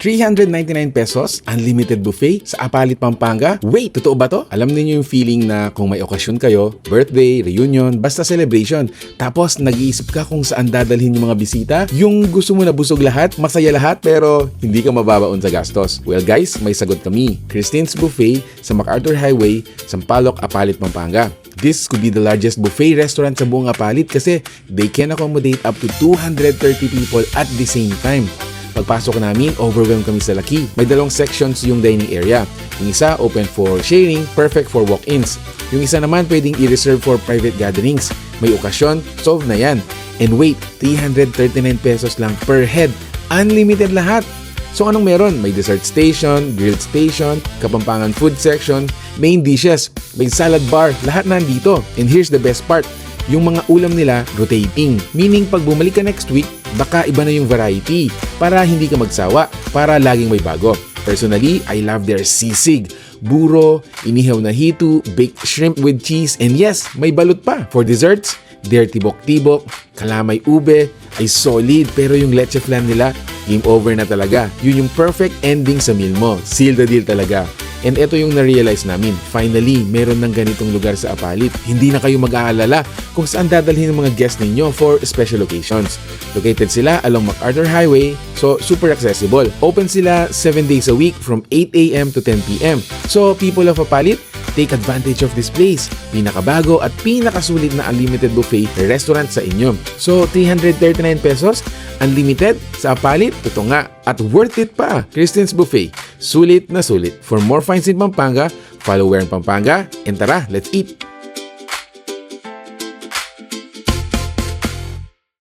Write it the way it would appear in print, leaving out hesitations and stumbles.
399 pesos, unlimited buffet sa Apalit, Pampanga. Wait, totoo ba to? Alam niyo yung feeling na kung may okasyon kayo, birthday, reunion, basta celebration, tapos nag-iisip ka kung saan dadalhin yung mga bisita, yung gusto mo na busog lahat, masaya lahat, pero hindi ka mababaon sa gastos. Well guys, may sagot kami. Christine's Buffet sa McArthur Highway, Sampaloc, Apalit, Pampanga. This could be the largest buffet restaurant sa buong Apalit kasi they can accommodate up to 230 people at the same time. Pagpasok namin, overwhelmed kami sa laki. May dalawang sections yung dining area. Yung isa, open for sharing, perfect for walk-ins. Yung isa naman, pwedeng i-reserve for private gatherings. May okasyon, solve na yan. And wait, 339 pesos lang per head. Unlimited lahat. So anong meron? May dessert station, grilled station, Kapampangan food section, main dishes, may salad bar, lahat nandito. And here's the best part, yung mga ulam nila rotating. Meaning pag bumalik ka next week, baka iba na yung variety para hindi ka magsawa, para laging may bago. Personally, I love their sisig, buro, inihaw na hitu, baked shrimp with cheese, and yes, may balot pa. For desserts, their tibok-tibok, kalamay ube, ay solid, pero yung leche flan nila, game over na talaga. Yun yung perfect ending sa meal mo. Seal the deal talaga. And ito yung na-realize namin. Finally, meron ng ganitong lugar sa Apalit. Hindi na kayo mag-aalala kung saan dadalhin ng mga guests ninyo for special occasions. Located sila along McArthur Highway, so super accessible. Open sila 7 days a week from 8 a.m. to 10 p.m. So people of Apalit, take advantage of this place. Pinakabago at pinakasulit na unlimited buffet restaurant sa inyo. So 339 pesos, unlimited sa Apalit, ito nga. At worth it pa. Christine's Buffet, sulit na sulit. For more finds in Pampanga, follow Where in Pampanga, and tara, let's eat!